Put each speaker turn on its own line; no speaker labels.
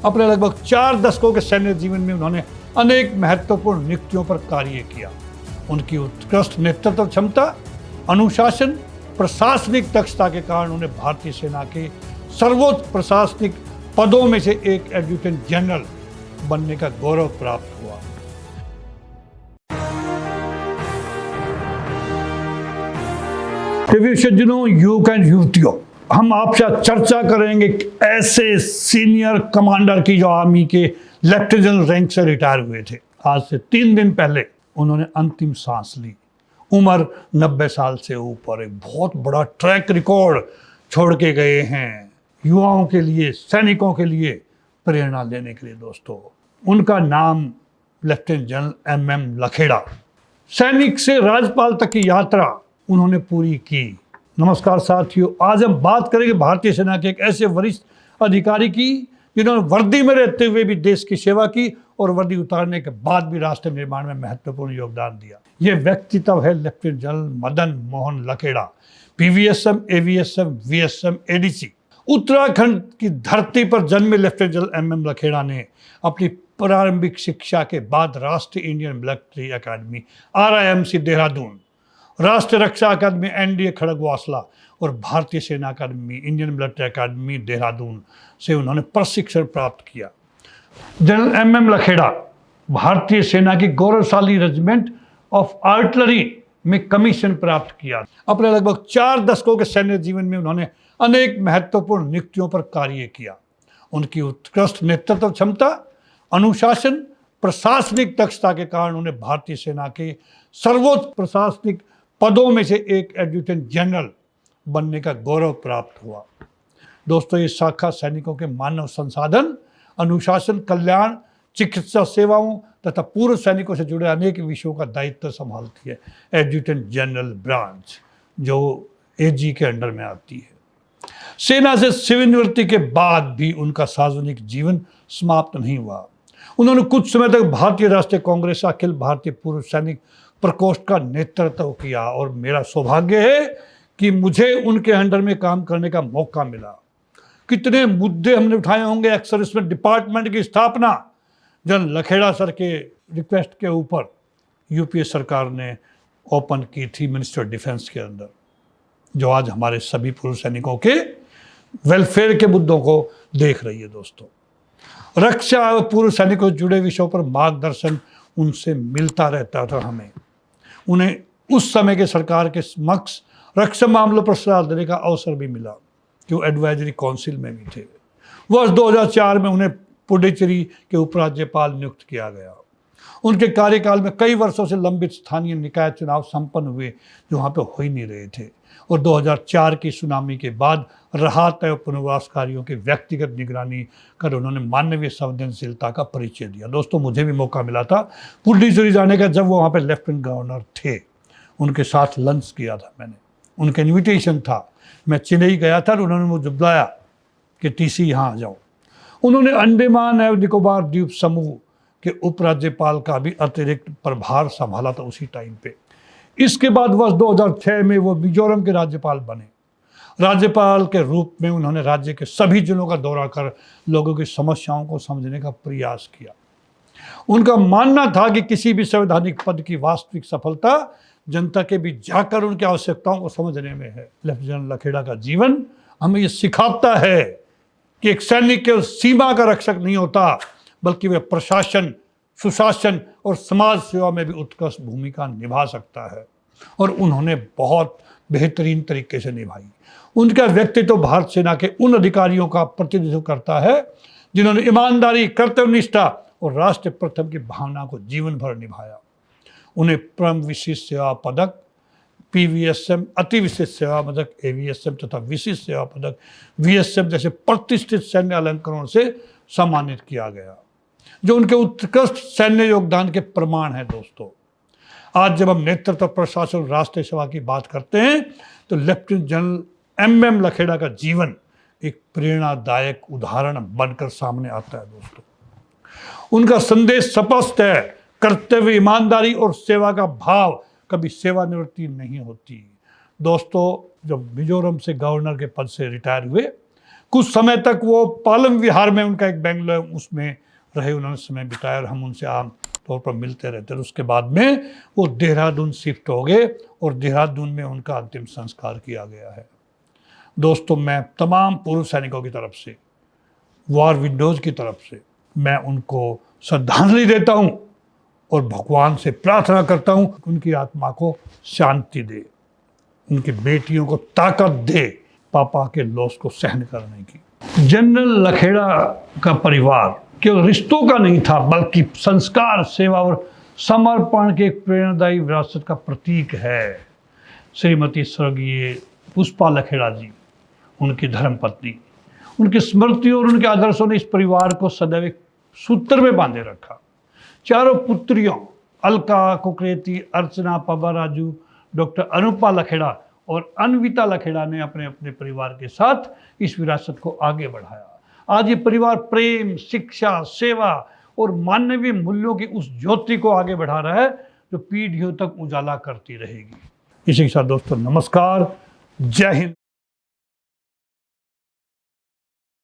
अपने लगभग 4 दशकों के सैन्य जीवन में उन्होंने अनेक महत्वपूर्ण नियुक्तियों पर कार्य किया। उनकी उत्कृष्ट नेतृत्व क्षमता, अनुशासन, प्रशासनिक दक्षता के कारण उन्हें भारतीय सेना के सर्वोच्च प्रशासनिक पदों में से एक एडजुटेंट जनरल बनने का गौरव प्राप्त हुआ। सज्जनों, युवक एंड युवतियों, हम आपसे चर्चा करेंगे ऐसे सीनियर कमांडर की जो आर्मी के लेफ्टिनेंट जनरल रैंक से रिटायर हुए थे। आज से 3 दिन पहले उन्होंने अंतिम सांस ली। उम्र 90 साल से ऊपर, एक बहुत बड़ा ट्रैक रिकॉर्ड छोड़ के गए हैं युवाओं के लिए, सैनिकों के लिए प्रेरणा देने के लिए। दोस्तों, उनका नाम लेफ्टिनेंट जनरल MM लखेड़ा। सैनिक से राज्यपाल तक की यात्रा उन्होंने पूरी की। नमस्कार साथियों, आज हम बात करेंगे भारतीय सेना के एक ऐसे वरिष्ठ अधिकारी की जिन्होंने वर्दी में रहते हुए भी देश की सेवा की और वर्दी उतारने के बाद भी राष्ट्र निर्माण में महत्वपूर्ण योगदान दिया। यह व्यक्तित्व है lieutenant general Madan Mohan Lakhera, PVSM, AVSM, VSM, ADC। Uttarakhand की धरती पर जन्मे लेफ्टिनेंट जनरल MM लखेड़ा ने अपनी प्रारंभिक शिक्षा के बाद राष्ट्रीय इंडियन मिलिट्री अकादमी RIMC देहरादून, राष्ट्रीय रक्षा अकादमी NDA खड़गवासला और भारतीय सेना अकादमी इंडियन मिलिट्री अकादमी देहरादून से उन्होंने प्रशिक्षण प्राप्त किया। जनरल MM लखेड़ा भारतीय सेना की गौरवशाली रेजिमेंट ऑफ आर्टिलरी में कमीशन प्राप्त किया। अपने लगभग 4 दशकों के सैन्य जीवन में उन्होंने अनेक महत्वपूर्ण नियुक्तियों पर कार्य किया। उनकी उत्कृष्ट नेतृत्व क्षमता, अनुशासन, प्रशासनिक दक्षता के कारण उन्हें भारतीय सेना के सर्वोच्च प्रशासनिक पदों में से एक एडजुटेंट जनरल बनने का गौरव प्राप्त हुआ। दोस्तों, ये शाखा सैनिकों के मानव संसाधन, अनुशासन, कल्याण, चिकित्सा सेवाओं तथा पूर्व सैनिकों से जुड़े अनेक विषयों का दायित्व संभालती है। एडजुटेंट जनरल ब्रांच जो AG के अंडर में आती है। सेना से सेवानिवृत्ति के बाद भी उनका सार्वजनिक जीवन समाप्त नहीं हुआ। उन्होंने कुछ समय तक भारतीय राष्ट्रीय कांग्रेस, अखिल भारतीय पूर्व सैनिक प्रकोष्ठ का नेतृत्व किया और मेरा सौभाग्य है कि मुझे उनके अंडर में काम करने का मौका मिला। कितने मुद्दे हमने उठाए होंगे। एक्स सर्विसमैन डिपार्टमेंट की स्थापना जनरल लखेड़ा सर के रिक्वेस्ट के ऊपर UPA सरकार ने ओपन की थी मिनिस्टर डिफेंस के अंदर, जो आज हमारे सभी पूर्व सैनिकों के वेलफेयर के मुद्दों को देख रही है। दोस्तों, रक्षा और पूर्व सैनिकों से जुड़े विषयों पर मार्गदर्शन उनसे मिलता रहता था। हमें उन्हें उस समय के सरकार के समक्ष रक्षा मामलों पर सलाह देने का अवसर भी मिला कि वो एडवाइजरी काउंसिल में भी थे। वर्ष 2004 में उन्हें पुडुचेरी के उपराज्यपाल नियुक्त किया गया। उनके कार्यकाल में कई वर्षों से लंबित स्थानीय निकाय चुनाव संपन्न हुए जो वहाँ पे हो ही नहीं रहे थे, और 2004 की सुनामी के बाद राहत और पुनर्वास कार्यों की व्यक्तिगत निगरानी कर उन्होंने मानवीय संवेदनशीलता का परिचय दिया। दोस्तों, मुझे भी मौका मिला था पुडुचेरी जाने का, जब वो वहाँ पे लेफ्टिनेंट गवर्नर थे। उनके साथ लंच किया था मैंने, उनका इन्विटेशन था। मैं चेन्नई गया था और उन्होंने मुझे बुलाया कि TC यहाँ आ जाओ। उन्होंने अंडमान एवं निकोबार द्वीप समूह के उपराज्यपाल का भी अतिरिक्त प्रभार संभाला था उसी टाइम पे। इसके बाद वर्ष 2006 में वो मिजोरम के राज्यपाल बने। राज्यपाल के रूप में उन्होंने राज्य के सभी जिलों का दौरा कर लोगों की समस्याओं को समझने का प्रयास किया। उनका मानना था कि किसी भी संवैधानिक पद की वास्तविक सफलता जनता के बीच जाकर उनकी आवश्यकताओं को समझने में है। लेफ्टिनेंट लखेड़ा का जीवन हमें ये सिखाता है कि एक सैनिक केवल सीमा का रक्षक नहीं होता, बल्कि वह प्रशासन, सुशासन और समाज सेवा में भी उत्कृष्ट भूमिका निभा सकता है, और उन्होंने बहुत बेहतरीन तरीके से निभाई। उनका व्यक्तित्व भारत सेना के उन अधिकारियों का प्रतिनिधित्व करता है जिन्होंने ईमानदारी, कर्तव्यनिष्ठा और राष्ट्र प्रथम की भावना को जीवन भर निभाया। उन्हें परम विशिष्ट सेवा पदक, PVSM अति विशिष्ट सेवा पदक, AVSM तथा विशिष्ट सेवा पदक VSM जैसे प्रतिष्ठित सैन्य अलंकरणों से सम्मानित किया गया, जो उनके उत्कृष्ट सैन्य योगदान के प्रमाण है। दोस्तों, आज जब हम नेतृत्व, प्रशासन और राष्ट्रीय सेवा की बात करते हैं तो लेफ्टिनेंट जनरल MM लखेड़ा का जीवन एक प्रेरणादायक उदाहरण बनकर सामने आता है। दोस्तों, उनका संदेश स्पष्ट है, कर्तव्य, ईमानदारी और सेवा का भाव कभी सेवानिवृत्ति नहीं होती। दोस्तों, जब मिजोरम से गवर्नर के पद से रिटायर हुए कुछ समय तक वो पालम विहार में उनका एक बंगला उसमें रहे, उन्होंने समय बिताया और हम उनसे आम तौर पर मिलते रहते थे। उसके बाद में वो देहरादून शिफ्ट हो गए और देहरादून में उनका अंतिम संस्कार किया गया है। दोस्तों, मैं तमाम पूर्व सैनिकों की तरफ से, वॉर विडोज की तरफ से मैं उनको श्रद्धांजलि देता हूँ और भगवान से प्रार्थना करता हूँ कि उनकी आत्मा को शांति दे, उनकी बेटियों को ताकत दे पापा के लॉस को सहन करने की। जनरल लखेड़ा का परिवार केवल रिश्तों का नहीं था, बल्कि संस्कार, सेवा और समर्पण के एक प्रेरणादायी विरासत का प्रतीक है। श्रीमती स्वर्गीय पुष्पा लखेड़ा जी, उनकी धर्मपत्नी, उनकी स्मृति और उनके आदर्शों ने इस परिवार को सदैव एक सूत्र में बांधे रखा। चारों पुत्रियों अलका कुकरेती, अर्चना पब्बा राजू, डॉक्टर अनुपा लखेड़ा और अन्विता लखेड़ा ने अपने अपने परिवार के साथ इस विरासत को आगे बढ़ाया। आज ये परिवार प्रेम, शिक्षा, सेवा और मानवीय मूल्यों की उस ज्योति को आगे बढ़ा रहा है जो पीढ़ियों तक उजाला करती रहेगी। इसी के साथ दोस्तों, नमस्कार, जय हिंद।